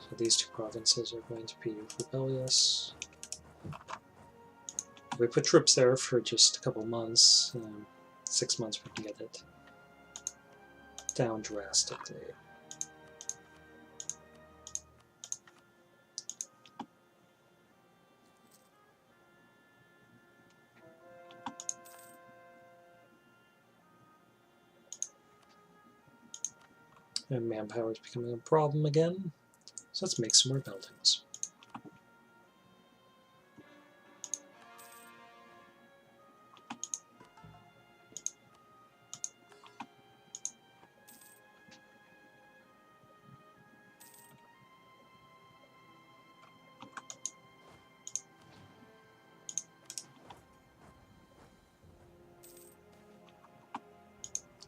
So these two provinces are going to be rebellious. We put troops there for just a couple months. 6 months we can get it down drastically. And manpower is becoming a problem again, so let's make some more buildings.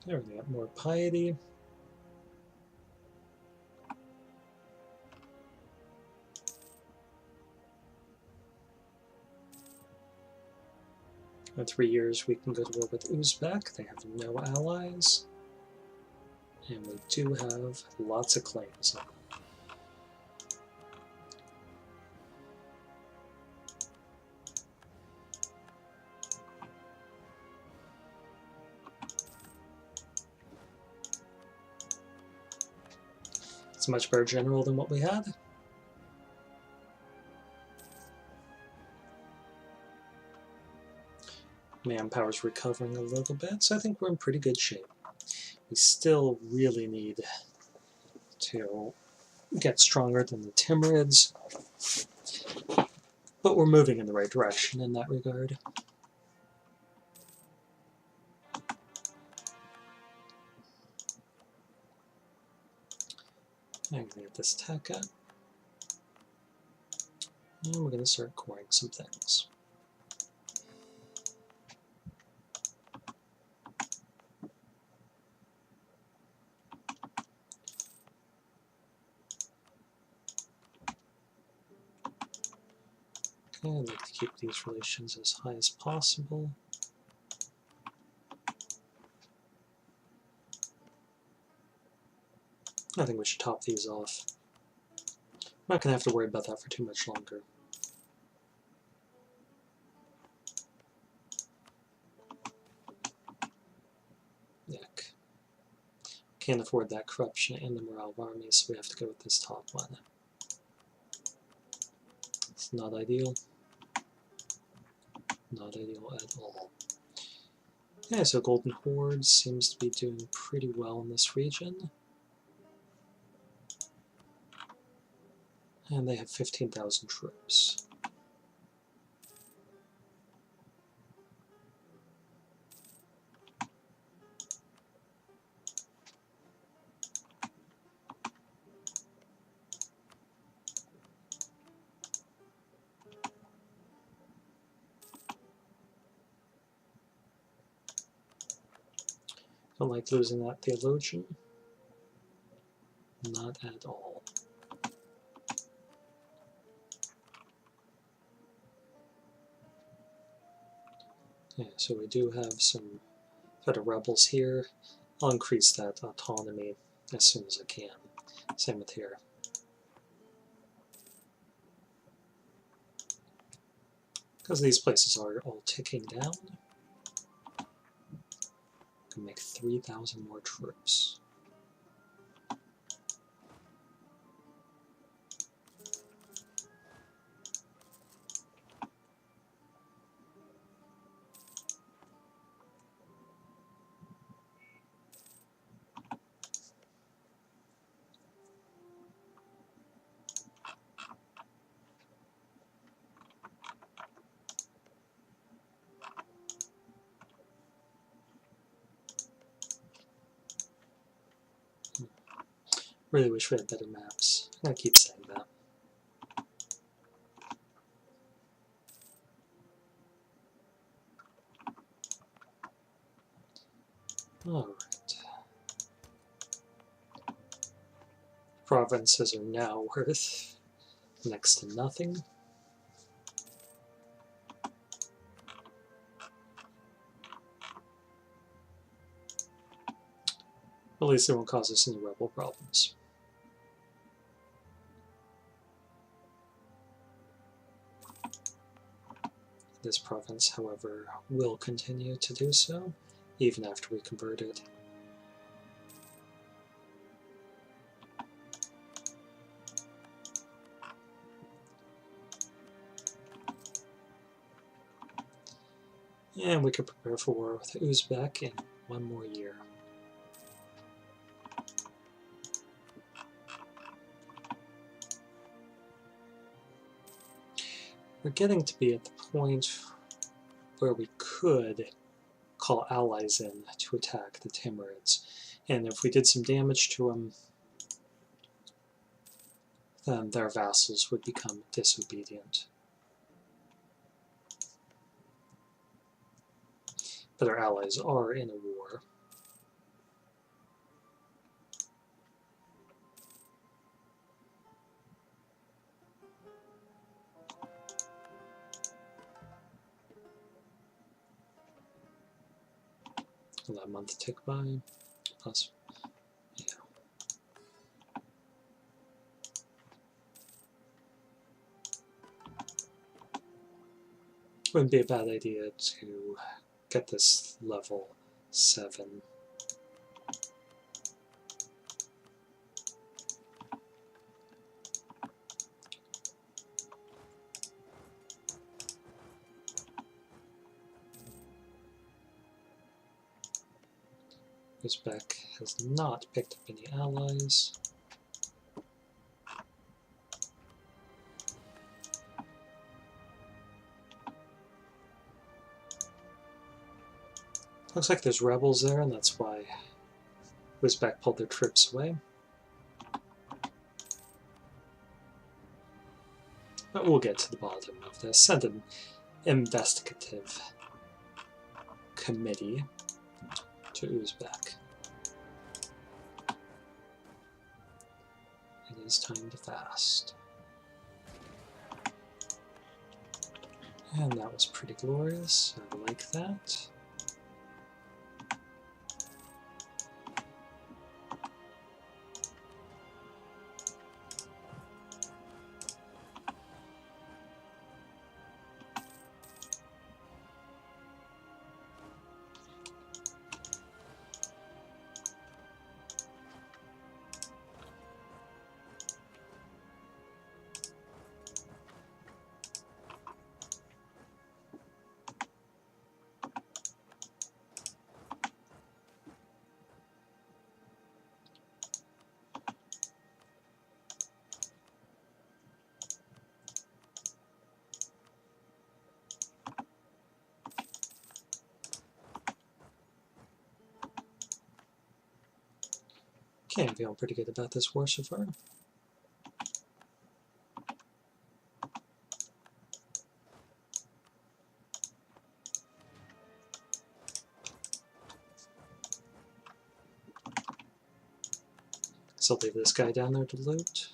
There we go, more piety. In 3 years we can go to war with Uzbek. They have no allies. And we do have lots of claims on them. It's a much better general than what we had. Manpower's recovering a little bit, so I think we're in pretty good shape. We still really need to get stronger than the Timurids, but we're moving in the right direction in that regard. I'm going to get this tech up, and we're going to start coring some things. Okay, I'd like to keep these relations as high as possible. I think we should top these off. I'm not going to have to worry about that for too much longer. Yuck. Can't afford that corruption and the morale of armies, so we have to go with this top one. It's not ideal. Not ideal at all. Yeah, so Golden Horde seems to be doing pretty well in this region. And they have 15,000 troops. Don't like losing that theologian. Not at all. Yeah, so we do have some federal rebels here. I'll increase that autonomy as soon as I can. Same with here. Because these places are all ticking down, I can make 3,000 more troops. Really wish we had better maps. I'm going to keep saying that. Alright. Provinces are now worth next to nothing. At least it won't cause us any rebel problems. This province, however, will continue to do so, even after we convert it. And we could prepare for war with Uzbek in 1 more year. We're getting to be at the point where we could call allies in to attack the Timurids. And if we did some damage to them, then their vassals would become disobedient. But our allies are in a war. Let a month tick by. Plus, yeah. Wouldn't be a bad idea to get this level 7. Uzbek has not picked up any allies. Looks like there's rebels there, and that's why Uzbek pulled their troops away. But we'll get to the bottom of this. Send an investigative committee to Uzbek. It is time to fast. And that was pretty glorious. I like that. Okay, I'm feeling pretty good about this war so far. So I'll leave this guy down there to loot.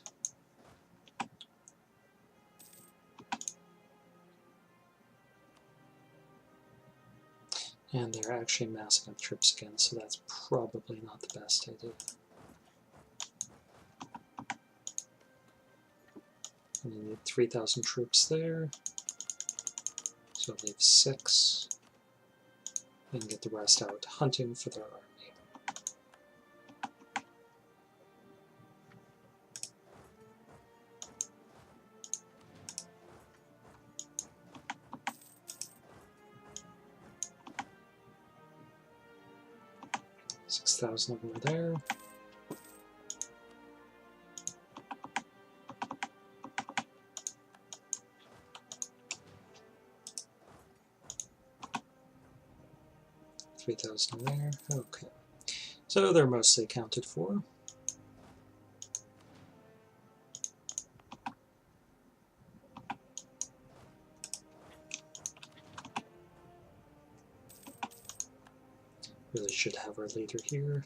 And they're actually massing up troops again, so that's probably not the best idea. I'm going to need 3,000 troops there. So I'll leave 6. And get the rest out hunting for their army. $6,000 of them are there. $3,000 there. Okay. So they're mostly accounted for. Really should have our leader here.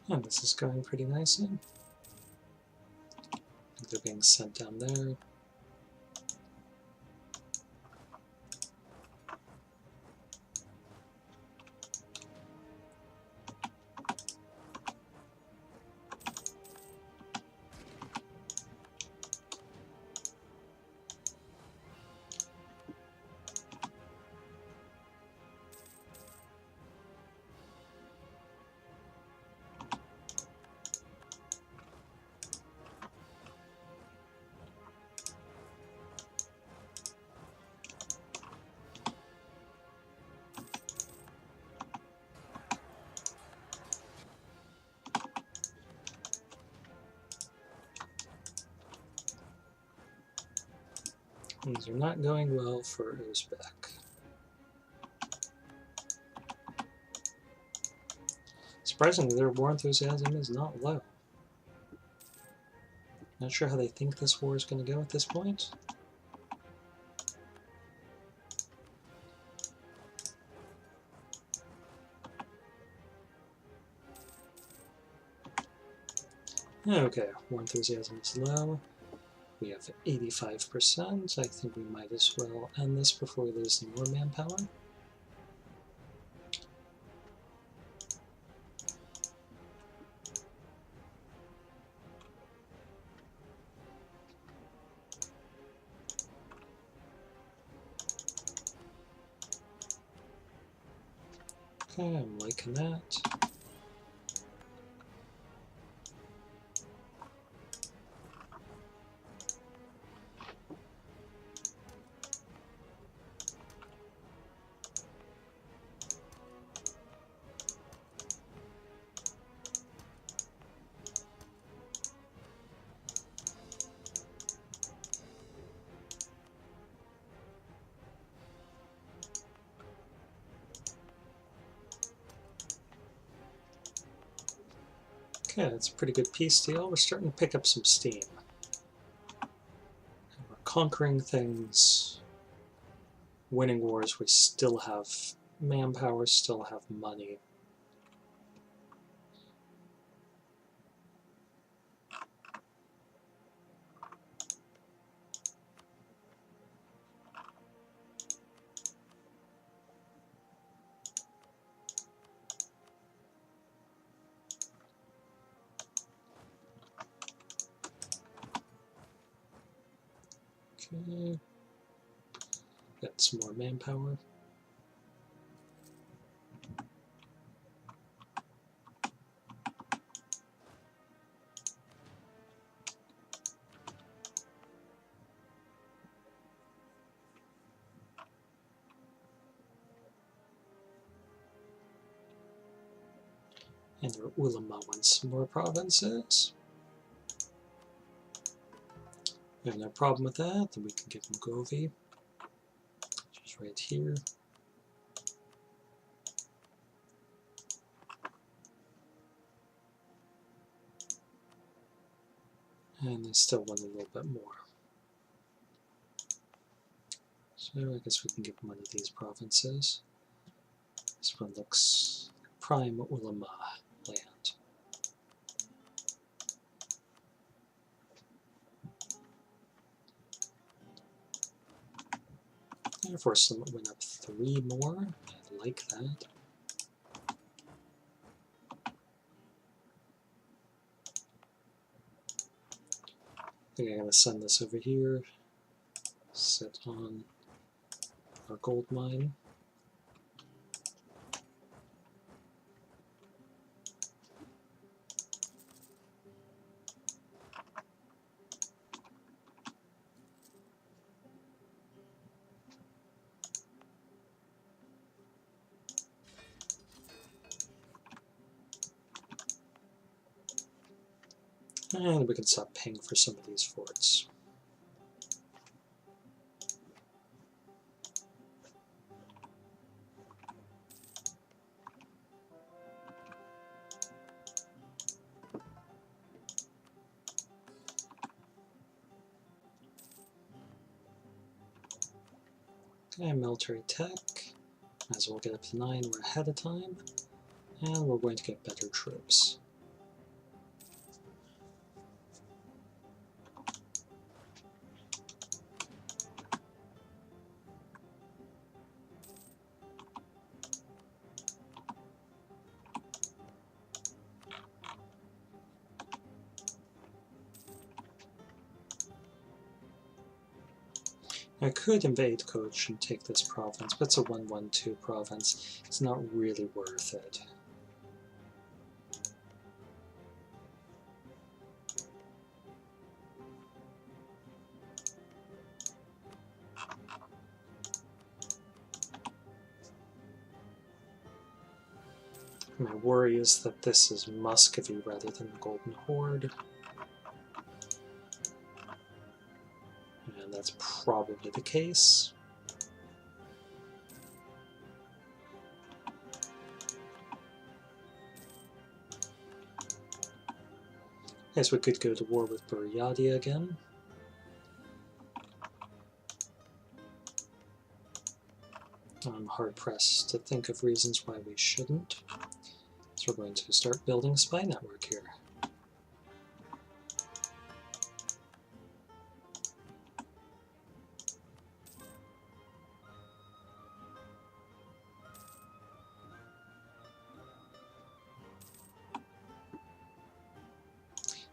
And this is going pretty nicely. I think they're being sent down there. Things are not going well for Uzbek. Surprisingly, their war enthusiasm is not low. Not sure how they think this war is going to go at this point. Okay, war enthusiasm is low. We have 85%. I think we might as well end this before we lose any more manpower. Okay, I'm liking that. Okay, that's a pretty good peace deal. We're starting to pick up some steam. We're conquering things, winning wars. We still have manpower, still have money. Okay, got some more manpower. And their ulama wants some more provinces. We have no problem with that, then we can give them Govi, which is right here. And they still want a little bit more. So I guess we can give one of these provinces. This one looks prime ulama land. Air Force limit went up 3 more. I like that. I think I'm going to send this over here. Sit on our gold mine. And we can stop paying for some of these forts. Okay, military tech. Might as well get up to 9, we're ahead of time. And we're going to get better troops. I could invade Coach and take this province, but it's a 1-1-2 province. It's not really worth it. My worry is that this is Muscovy rather than the Golden Horde. And that's probably the case. Guess we could go to war with Buryatia again. I'm hard-pressed to think of reasons why we shouldn't. So we're going to start building a spy network here.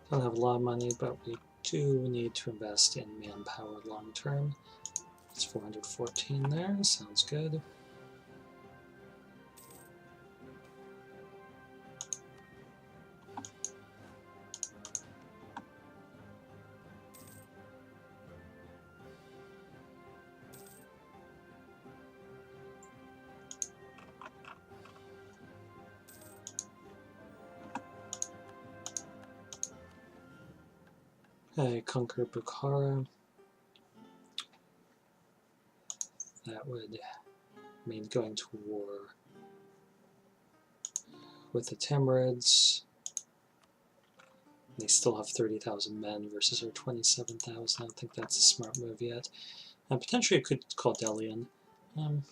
Don't have a lot of money, but we do need to invest in manpower long term. It's 414 there, sounds good. I conquer Bukhara. That would mean going to war with the Timurids. They still have 30,000 men versus our 27,000. I don't think that's a smart move yet. Potentially I could call Delian. Well,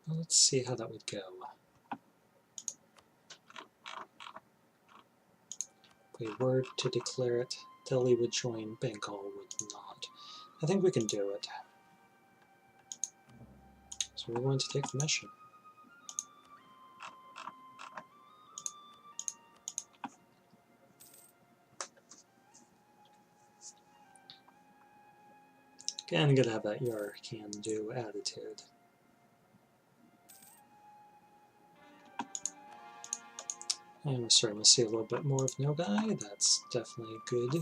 let's see how that would go. If we were to declare it, Delhi would join, Bengal would not. I think we can do it. So we're going to take the mission. Again, I'm going to have that Yar-can-do attitude. And we're starting to see a little bit more of Nogai. That's definitely good.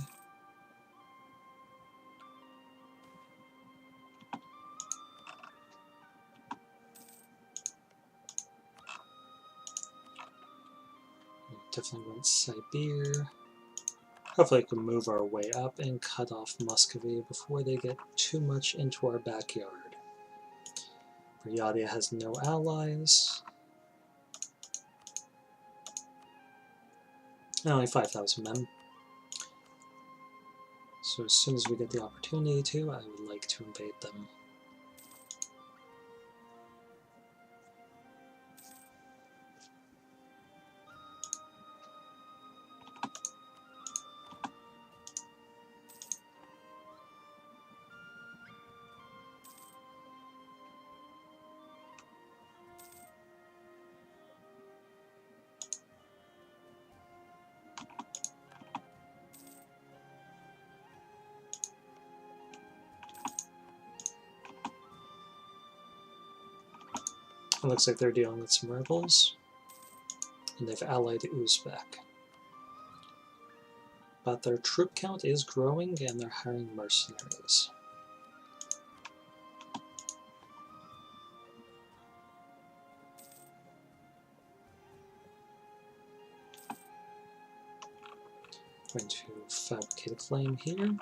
Definitely want Sibir. Hopefully I can move our way up and cut off Muscovy before they get too much into our backyard. Buryatia has no allies. Only 5,000 men. So as soon as we get the opportunity to, I would like to invade them. It looks like they're dealing with some rebels, and they've allied Uzbek. But their troop count is growing, and they're hiring mercenaries. I'm going to fabricate a claim here.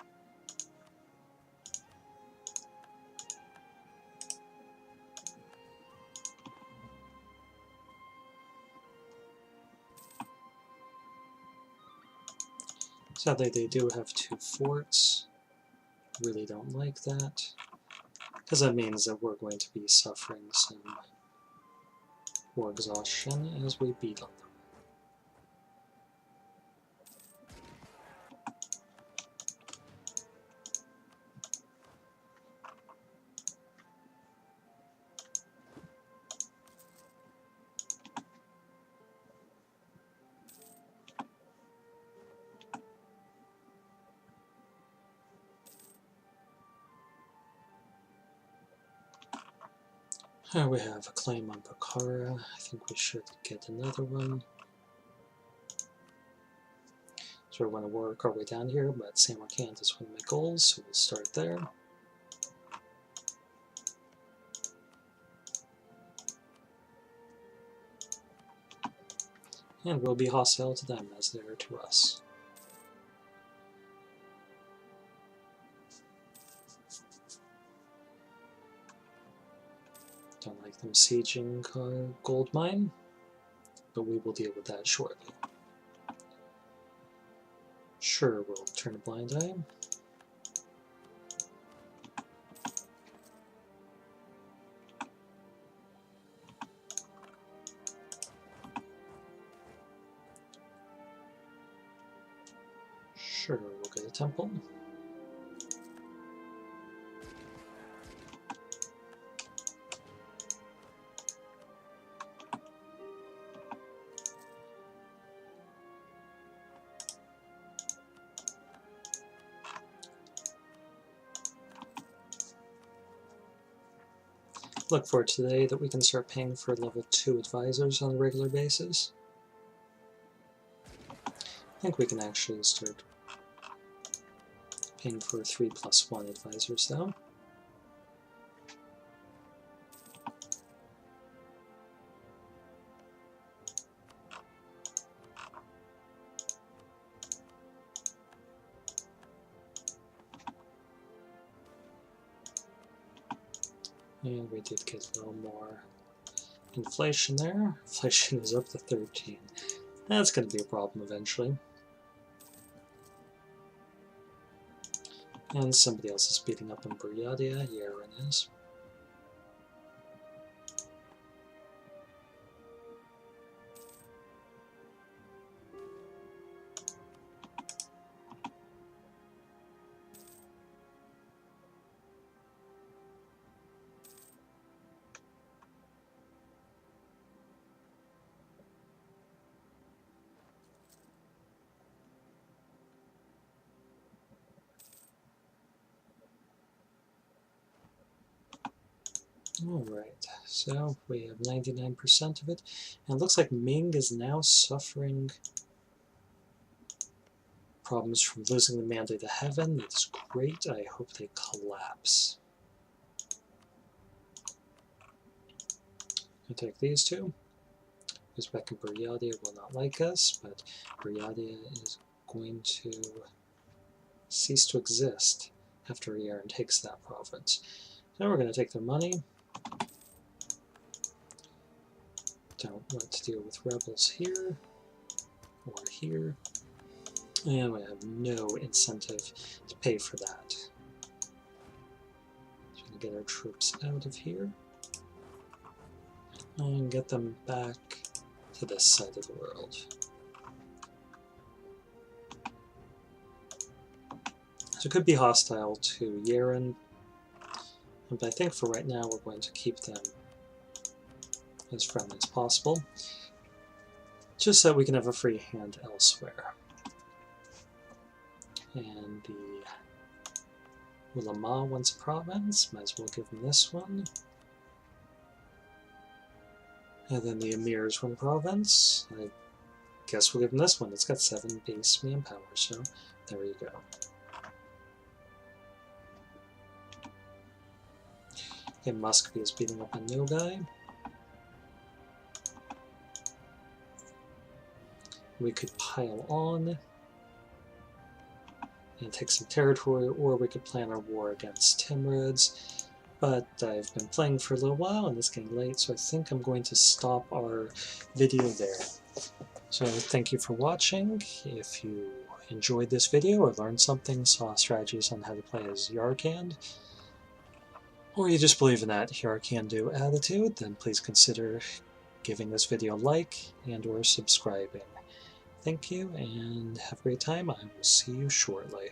Sadly, they do have 2 forts. Really don't like that, because that means that we're going to be suffering some war exhaustion as we beat on them. We have a claim on Bukhara. I think we should get another one. So we're going to work our way down here, but Samarkand is one of my goals, so we'll start there. And we'll be hostile to them as they are to us. Don't like them sieging our gold mine, but we will deal with that shortly. Sure, we'll turn a blind eye. Sure, we'll get a temple. Look for today that we can start paying for level 2 advisors on a regular basis. I think we can actually start paying for 3+1 advisors though. And we did get a little more inflation there. Inflation is up to 13. That's going to be a problem eventually. And somebody else is speeding up in Buryatia. Yarkand is. Alright, so we have 99% of it, and it looks like Ming is now suffering problems from losing the Mandate to Heaven. That's great. I hope they collapse. I'll take these two. Uzbek and Buryatia will not like us, but Buryatia is going to cease to exist after Yarkand takes that province. Now we're going to take their money. Don't want to deal with rebels here or here, and we have no incentive to pay for that. So we're going to get our troops out of here and get them back to this side of the world. So it could be hostile to Yarkand, but I think for right now we're going to keep them as friendly as possible, just so that we can have a free hand elsewhere. And the Ulama wants a province, might as well give them this one. And then the Emirs want a province, I guess we'll give them this one. It's got 7 base manpower, so there you go. Okay, Muscovy is beating up on Nogai. We could pile on and take some territory, or we could plan our war against Timurids. But I've been playing for a little while and it's getting late, so I think I'm going to stop our video there. So thank you for watching. If you enjoyed this video or learned something, saw strategies on how to play as Yarkand, or you just believe in that Yar-can-do attitude, then please consider giving this video a like and or subscribing. Thank you, and have a great time. I will see you shortly.